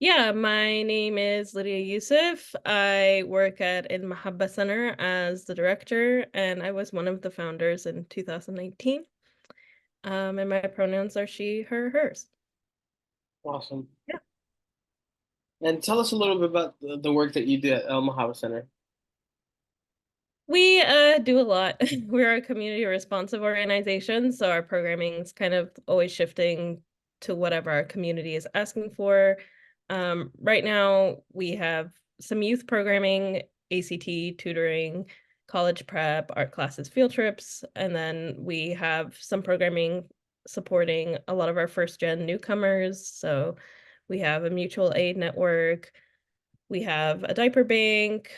Yeah, my name is Lydia Yusuf. I work at In Mahabba Center as the director, and I was one of the founders in 2019. And my pronouns are she, her, hers. Awesome. Yeah. And tell us a little bit about the work that you did at El Mojave Center. We do a lot. We're a community responsive organization, so our programming is kind of always shifting to whatever our community is asking for. Right now, we have some youth programming, ACT, tutoring, college prep, art classes, field trips, and then we have some programming supporting a lot of our first gen newcomers. So we have a mutual aid network, we have a diaper bank.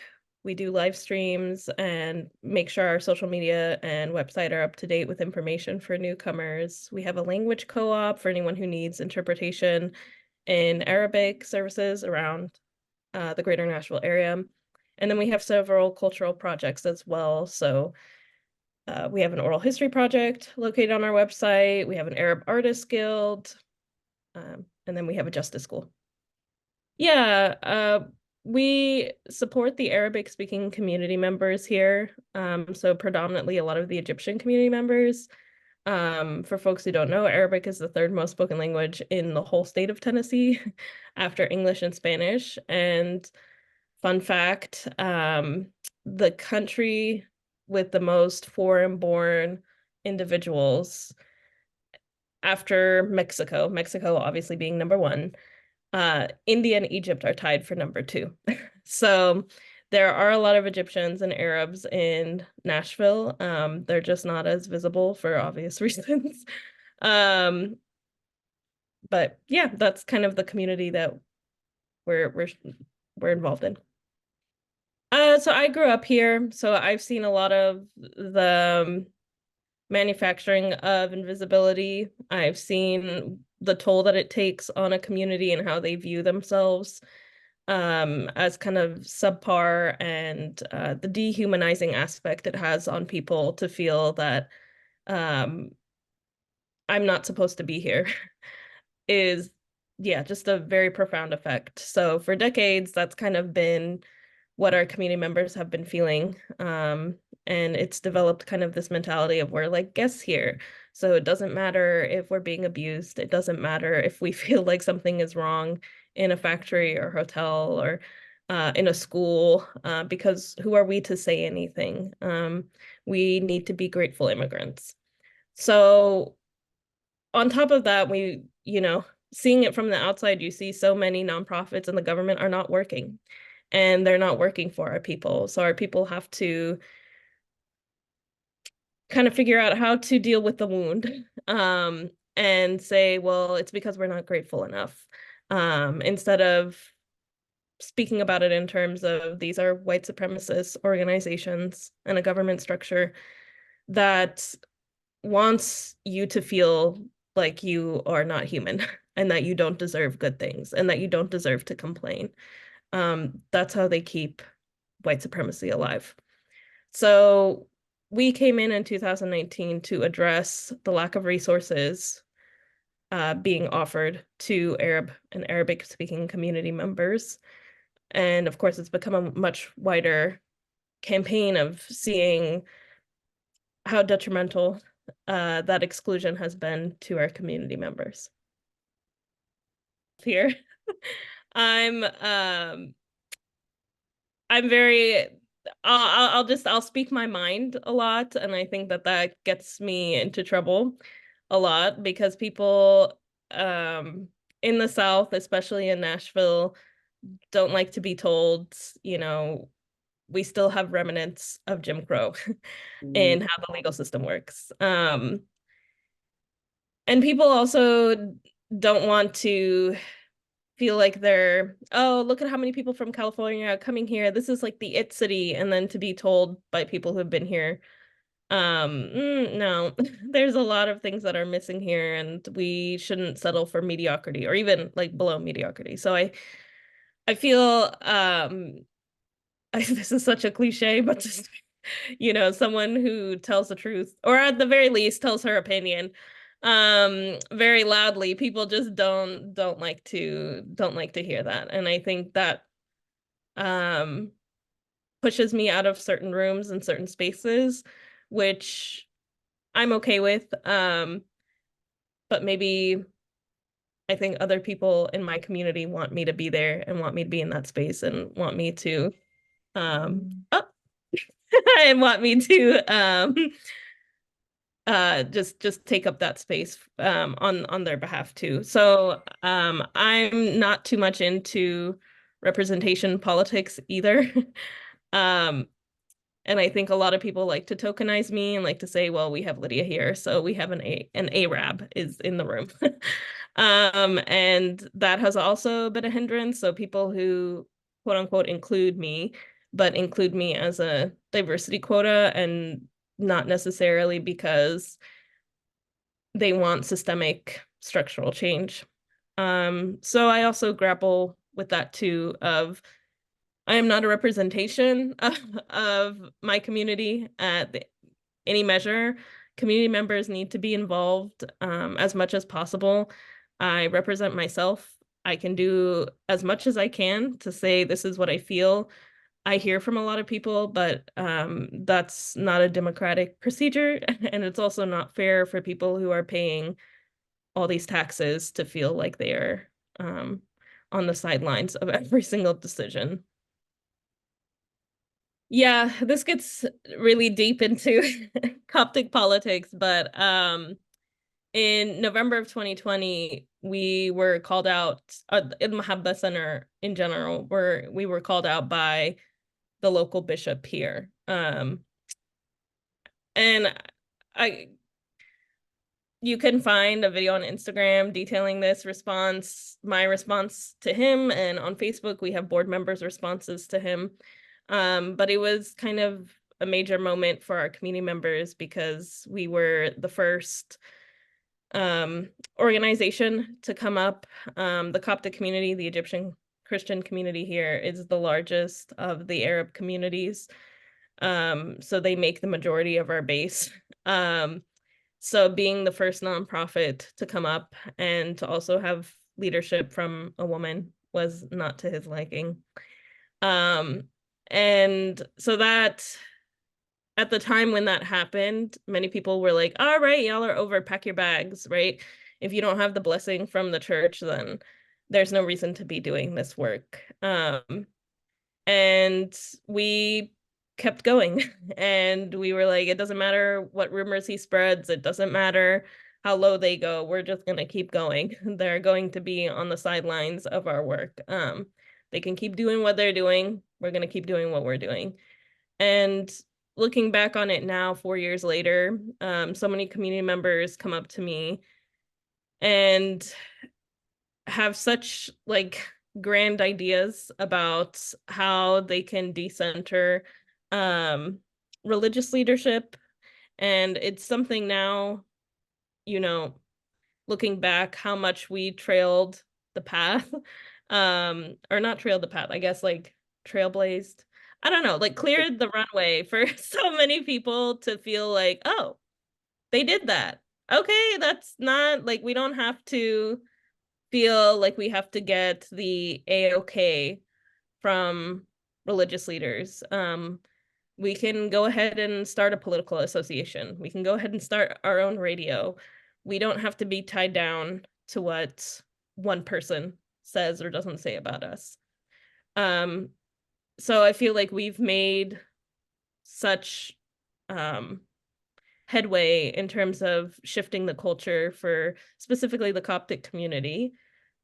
We do live streams and make sure our social media and website are up to date with information for newcomers. We have a language co-op for anyone who needs interpretation in Arabic services around the greater Nashville area. And then we have several cultural projects as well. So we have an oral history project located on our website. We have an Arab Artists Guild. And then we have a justice school. Yeah, we support the Arabic speaking community members here. So predominantly a lot of the Egyptian community members. For folks who don't know, Arabic is the third most spoken language in the whole state of Tennessee after English and Spanish. And fun fact, the country with the most foreign-born individuals after Mexico, Mexico obviously being number one, India and Egypt are tied for number two. So there are a lot of Egyptians and Arabs in Nashville. They're just not as visible for obvious reasons. Um, but yeah, that's kind of the community that we're involved in. So I grew up here, so I've seen a lot of the manufacturing of invisibility. I've seen the toll that it takes on a community and how they view themselves as kind of subpar and the dehumanizing aspect it has on people to feel that um, I'm not supposed to be here is, yeah, just a very profound effect. So for decades, that's kind of been what our community members have been feeling. And it's developed kind of this mentality of we're like guests here. So it doesn't matter if we're being abused. It doesn't matter if we feel like something is wrong in a factory or hotel or in a school, because who are we to say anything? We need to be grateful immigrants. So on top of that, seeing it from the outside, you see so many nonprofits and the government are not working and they're not working for our people. So our people have to kind of figure out how to deal with the wound and say, well, it's because we're not grateful enough. Instead of speaking about it in terms of these are white supremacist organizations and a government structure that wants you to feel like you are not human and that you don't deserve good things and that you don't deserve to complain. That's how they keep white supremacy alive. So we came in 2019 to address the lack of resources being offered to Arab and Arabic speaking community members. And of course, it's become a much wider campaign of seeing how detrimental that exclusion has been to our community members. Here, I'm um, I'm very I'll speak my mind a lot, and I think that that gets me into trouble a lot because people in the South, especially in Nashville, don't like to be told, we still have remnants of Jim Crow Mm, in how the legal system works. And people also don't want to feel like they're, oh, look at how many people from California are coming here. This is like the it city. And then to be told by people who've been here, no, there's a lot of things that are missing here, and we shouldn't settle for mediocrity or even like below mediocrity. So I feel this is such a cliche, but just someone who tells the truth, or at the very least tells her opinion, very loudly. People just don't like to hear that. And I think that um pushes me out of certain rooms and certain spaces, which I'm okay with. But maybe I think other people in my community want me to be there and want me to be in that space and want me to oh and want me to just take up that space on their behalf too. So I'm not too much into representation politics either. Um and I think a lot of people like to tokenize me and like to say, well, we have Lydia here, so we have an Arab is in the room. And that has also been a hindrance. So people who quote unquote include me, but include me as a diversity quota and not necessarily because they want systemic structural change. So I also grapple with that too of I am not a representation of my community at any measure. Community members need to be involved as much as possible. I represent myself. I can do as much as I can to say this is what I feel. I hear from a lot of people, but that's not a democratic procedure. And it's also not fair for people who are paying all these taxes to feel like they are um, on the sidelines of every single decision. Yeah, this gets really deep into Coptic politics, but in November of 2020, we were called out, in Mahabba Center in general, we were called out by the local bishop here. And I you can find a video on Instagram detailing this response, my response to him, and on Facebook we have board members' responses to him. But it was kind of a major moment for our community members because we were the first organization to come up. The Coptic community, the Egyptian Christian community here, is the largest of the Arab communities. So they make the majority of our base. So being the first nonprofit to come up and to also have leadership from a woman was not to his liking. Um, and so that at the time when that happened, many people were like, all right, y'all are over, pack your bags, right? If you don't have the blessing from the church, then there's no reason to be doing this work. And we kept going. And we were like, it doesn't matter what rumors he spreads, it doesn't matter how low they go, we're just gonna keep going. They're going to be on the sidelines of our work. They can keep doing what they're doing, we're gonna keep doing what we're doing. And looking back on it now, 4 years later, so many community members come up to me and have such like grand ideas about how they can decenter um religious leadership. And it's something now, you know, looking back how much we trailed the path, or not trailed the path, I guess, like trailblazed, I don't know, like cleared the runway for so many people to feel like, oh, they did that. Okay, that's not like we don't have to feel like we have to get the A-OK from religious leaders. We can go ahead and start a political association. We can go ahead and start our own radio. We don't have to be tied down to what one person says or doesn't say about us. Um, so I feel like we've made such um, headway in terms of shifting the culture for specifically the Coptic community.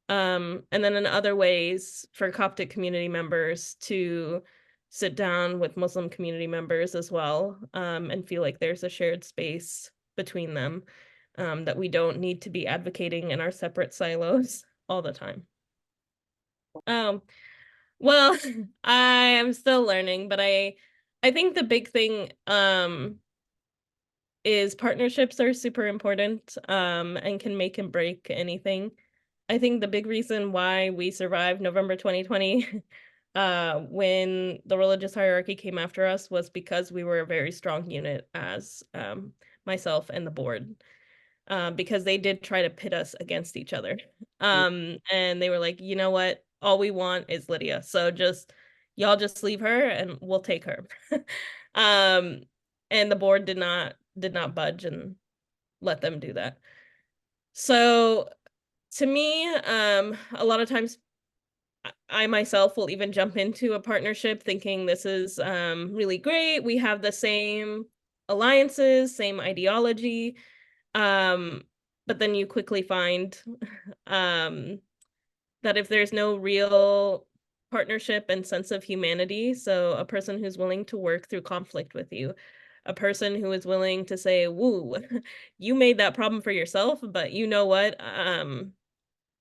And then in other ways for Coptic community members to sit down with Muslim community members as well, and feel like there's a shared space between them, that we don't need to be advocating in our separate silos all the time. Um, well, I am still learning, but I think the big thing is partnerships are super important, and can make and break anything. I think the big reason why we survived November 2020, when the religious hierarchy came after us, was because we were a very strong unit as myself and the board. because they did try to pit us against each other. And they were like, you know what? All we want is Lydia. So just y'all just leave her and we'll take her. um, and the board did not budge and let them do that. So to me, a lot of times I myself will even jump into a partnership thinking this is really great. We have the same alliances, same ideology. Um, but then you quickly find um, that if there's no real partnership and sense of humanity, so a person who's willing to work through conflict with you, a person who is willing to say, woo, you made that problem for yourself, but you know what?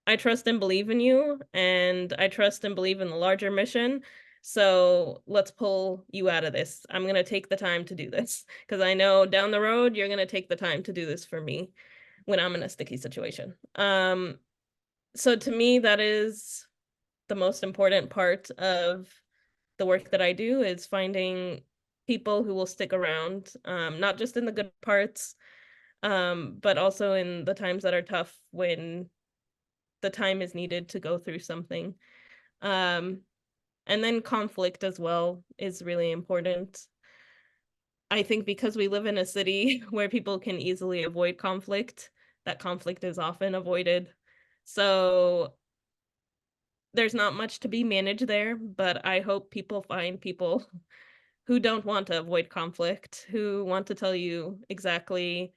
I trust and believe in you, and I trust and believe in the larger mission. So let's pull you out of this. I'm going to take the time to do this because I know down the road you're going to take the time to do this for me when I'm in a sticky situation. So to me, that is the most important part of the work that I do is finding people who will stick around, not just in the good parts, but also in the times that are tough when the time is needed to go through something. Um, and then conflict as well is really important. I think because we live in a city where people can easily avoid conflict, that conflict is often avoided. So there's not much to be managed there, but I hope people find people who don't want to avoid conflict, who want to tell you exactly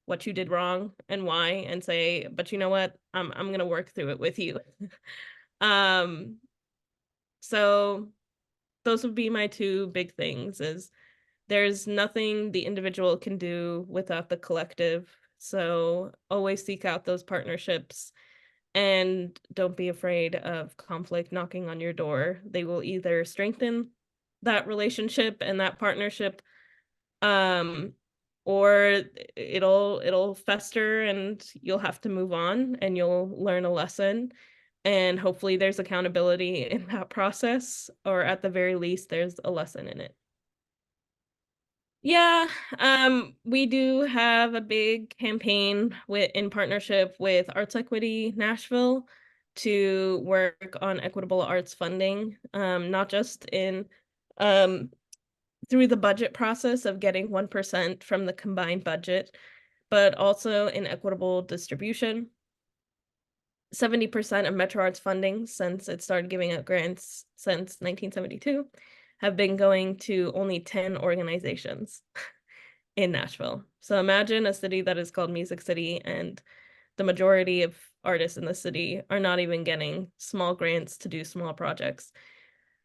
what you did wrong and why, and say, but you know what? I'm gonna work through it with you. Um, so those would be my two big things is there's nothing the individual can do without the collective. So always seek out those partnerships and don't be afraid of conflict knocking on your door. They will either strengthen that relationship and that partnership, um, or it'll fester and you'll have to move on and you'll learn a lesson. And hopefully there's accountability in that process, or at the very least, there's a lesson in it. Yeah, we do have a big campaign in partnership with Arts Equity Nashville to work on equitable arts funding, not just in um, through the budget process of getting 1% from the combined budget, but also in equitable distribution. 70% of Metro Arts funding since it started giving out grants since 1972 have been going to only 10 organizations in Nashville. So imagine a city that is called Music City, and the majority of artists in the city are not even getting small grants to do small projects.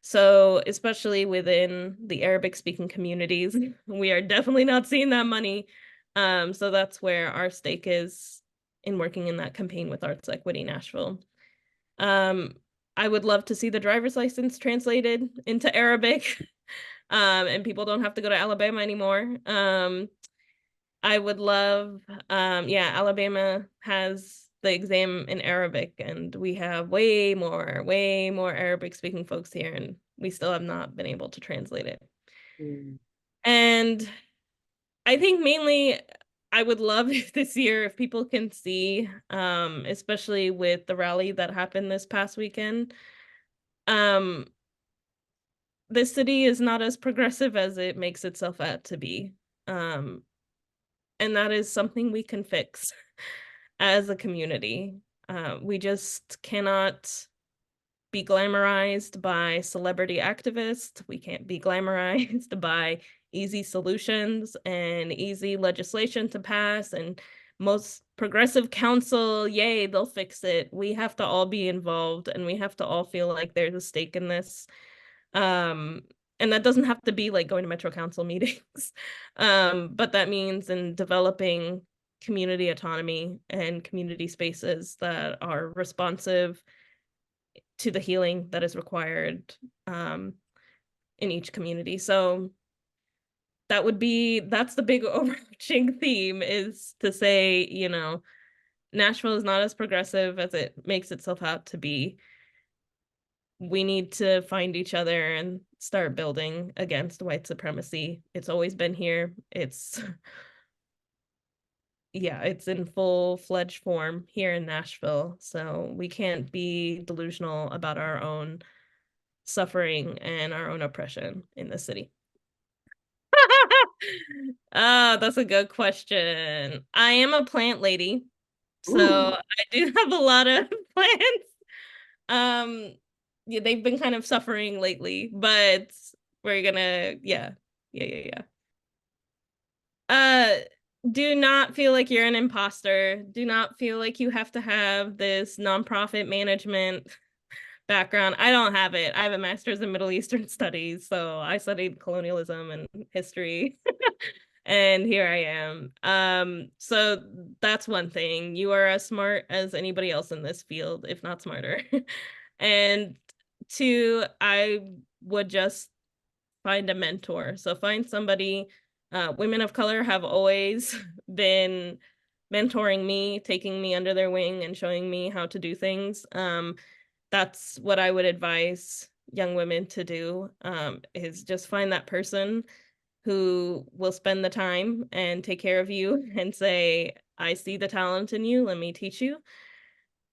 So, especially within the Arabic speaking communities, we are definitely not seeing that money. So that's where our stake is in working in that campaign with Arts Equity Nashville. Um, I would love to see the driver's license translated into Arabic, and people don't have to go to Alabama anymore. I would love, yeah, Alabama has the exam in Arabic, and we have way more Arabic speaking folks here, and we still have not been able to translate it. Mm. And I think mainly I would love this year if people can see, especially with the rally that happened this past weekend, um, this city is not as progressive as it makes itself out to be. Um, and that is something we can fix as a community. We just cannot be glamorized by celebrity activists. We can't be glamorized by easy solutions and easy legislation to pass and most progressive council, yay, they'll fix it. We have to all be involved and we have to all feel like there's a stake in this. Um, and that doesn't have to be like going to Metro Council meetings. But that means in developing community autonomy and community spaces that are responsive to the healing that is required in each community. So that's the big overarching theme is to say, Nashville is not as progressive as it makes itself out to be. We need to find each other and start building against white supremacy. It's always been here. It's yeah, it's in full-fledged form here in Nashville. So we can't be delusional about our own suffering and our own oppression in the city. Ah, that's a good question. I am a plant lady, so Ooh. I do have a lot of plants. Um, yeah, they've been kind of suffering lately, but we're gonna, yeah. Uh, do not feel like you're an imposter. Do not feel like you have to have this nonprofit management background. I don't have it. I have a master's in Middle Eastern studies, so I studied colonialism and history. And here I am. So that's one thing. You are as smart as anybody else in this field, if not smarter. And two, I would just find a mentor. So find somebody. Women of color have always been mentoring me, taking me under their wing and showing me how to do things. That's what I would advise young women to do, is just find that person who will spend the time and take care of you and say, I see the talent in you, let me teach you.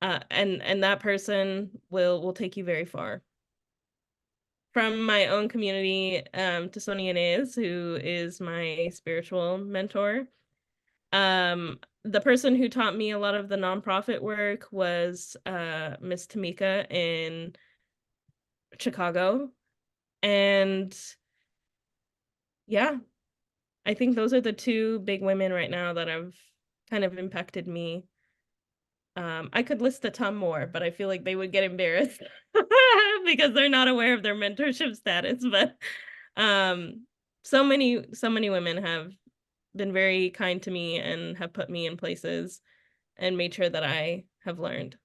And that person will take you very far. From my own community, to Sonia Inez, who is my spiritual mentor. The person who taught me a lot of the nonprofit work was Miss Tamika in Chicago. And yeah, I think those are the two big women right now that have kind of impacted me. I could list a ton more, but I feel like they would get embarrassed because they're not aware of their mentorship status. But um, so many women have been very kind to me and have put me in places and made sure that I have learned.